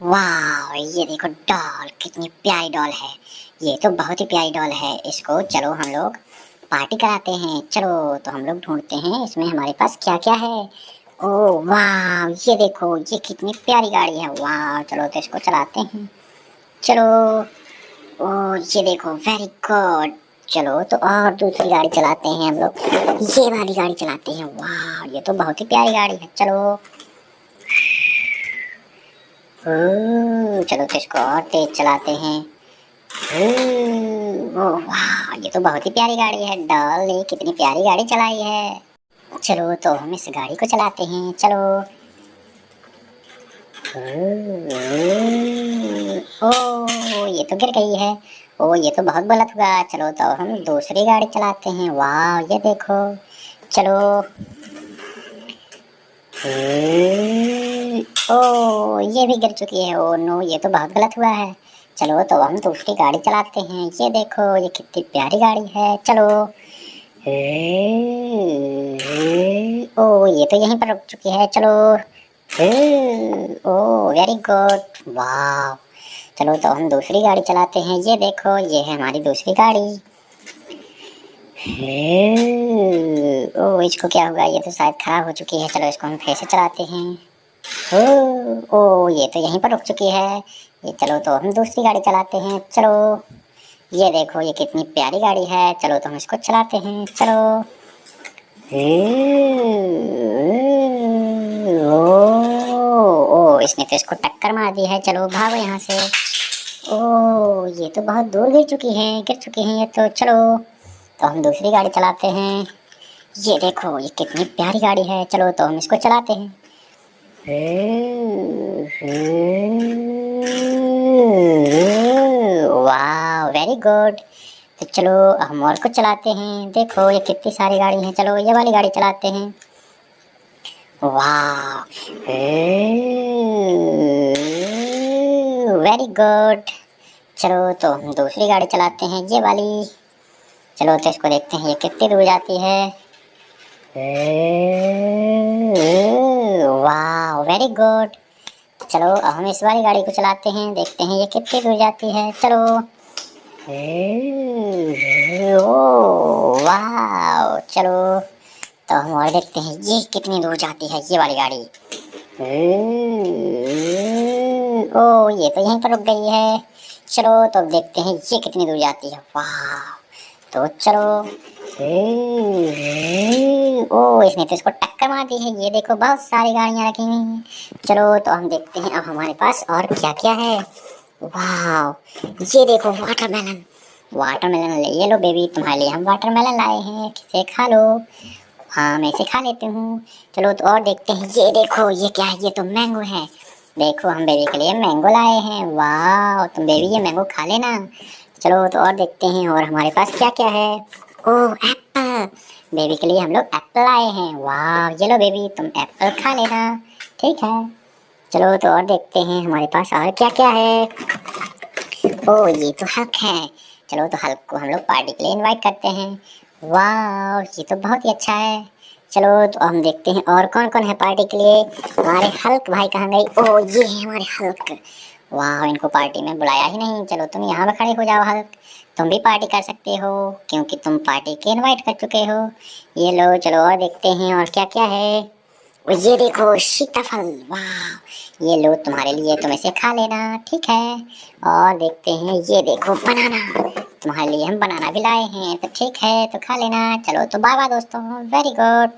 वाह, ये देखो डॉल, कितनी प्यारी डॉल है। ये तो बहुत ही प्यारी डॉल है। इसको चलो हम लोग पार्टी कराते हैं। चलो तो हम लोग ढूंढते हैं इसमें हमारे पास क्या क्या है। ओह वाह, ये देखो ये कितनी प्यारी गाड़ी है। वाह, चलो तो इसको चलाते हैं। चलो। ओह ये देखो, वेरी गुड। चलो तो और दूसरी गाड़ी चलाते हैं हम लोग। ये वाली गाड़ी चलाते हैं। वाह, ये तो बहुत ही प्यारी गाड़ी है। चलो। चलो तो इसको और तेज चलाते हैं। ओह वाह, ये तो बहुत ही प्यारी गाड़ी है। डॉल ने कितनी प्यारी गाड़ी चलाई है। चलो तो हम इस गाड़ी को चलाते हैं। चलो। ओह ये तो गिर गई है। ओह ये तो बहुत गलत हुआ। चलो तो हम दूसरी गाड़ी चलाते हैं। वाह, ये देखो। चलो। ओह ये भी गिर चुकी है। ओह नो, ये तो बहुत गलत हुआ है। चलो तो हम दूसरी गाड़ी चलाते हैं। ये देखो, ये कितनी प्यारी गाड़ी है। चलो। ओह ये तो यहीं पर रुक चुकी है। चलो। ओह वेरी गुड, वाह। चलो तो हम दूसरी गाड़ी चलाते हैं। ये देखो, ये है हमारी दूसरी गाड़ी। ओह इसको क्या होगा, ये तो शायद खराब हो चुकी है। चलो इसको हम फिर से चलाते हैं। ओह ये तो यहीं पर रुक चुकी है। ये चलो तो हम दूसरी गाड़ी चलाते हैं। चलो। ये देखो, ये कितनी प्यारी गाड़ी है। चलो तो हम इसको चलाते हैं। चलो। ओ इसने तो इसको टक्कर मार दी है। चलो भागो यहाँ से। ओ ये तो बहुत दूर गिर चुकी हैं ये तो। चलो तो हम दूसरी गाड़ी चलाते हैं। ये देखो, ये कितनी प्यारी गाड़ी है। चलो तो हम इसको चलाते हैं। वाह वेरी गुड। तो चलो हम और कुछ चलाते हैं। देखो ये कितनी सारी गाड़ी हैं। चलो ये वाली गाड़ी चलाते हैं। वाह वेरी गुड। चलो तो हम दूसरी गाड़ी चलाते हैं, ये वाली। चलो तो इसको देखते हैं ये कितनी दूर जाती है। वाह वेरी गुड। चलो अब हम इस वाली गाड़ी को चलाते हैं, देखते हैं ये कितनी दूर जाती है। चलो। वाह, चलो तो हम और देखते हैं ये कितनी दूर जाती है ये वाली गाड़ी। ओ ये तो यहीं पर रुक गई है। चलो तो अब देखते हैं ये कितनी दूर जाती है। वाह, तो चलो। ओ इसने तो इसको टक्कर मार दी है। ये देखो बहुत सारी गाड़ियां रखी हुई हैं। चलो तो हम देखते हैं अब हमारे पास और क्या क्या है। वाह, ये देखो वाटरमेलन। वाटरमेलन ये लो बेबी, तुम्हारे लिए हम वाटरमेलन लाए हैं, इसे खा लो। हाँ मैं इसे खा लेती हूँ। चलो तो और देखते हैं। ये देखो, ये क्या है, ये तो मैंगो है। देखो हम बेबी के लिए मैंगो लाए हैं। वाह, तुम बेबी ये मैंगो खा लेना। चलो तो और देखते हैं और हमारे पास क्या क्या है। ओह एप्पल, बेबी के लिए हम लोग एप्पल लाए हैं। वाह, ये लो बेबी तुम एप्पल खा लेना, ठीक है। चलो तो और देखते हैं हमारे पास और क्या क्या है। ओह ये तो हल्क है। चलो तो हल्क को हम लोग पार्टी के लिए इनवाइट करते हैं। वाह, ये तो बहुत ही अच्छा है। चलो तो हम देखते हैं और कौन कौन है पार्टी के लिए। हमारे हल्क भाई कहाँ गए। ओह ये है हमारे हल्क। वाह, इनको पार्टी में बुलाया ही नहीं। चलो तुम यहाँ पे खड़े हो जाओ हल्क, तुम भी पार्टी कर सकते हो क्योंकि तुम पार्टी के इनवाइट कर चुके हो। ये लो, चलो और देखते हैं और क्या क्या है। और ये देखो सीताफल। वाह, ये लो तुम्हारे लिए, तुम इसे खा लेना, ठीक है। और देखते हैं, ये देखो बनाना, तुम्हारे लिए हम बनाना भी लाए हैं, तो ठीक है तो खा लेना। चलो तो बाय बाय दोस्तों, वेरी गुड।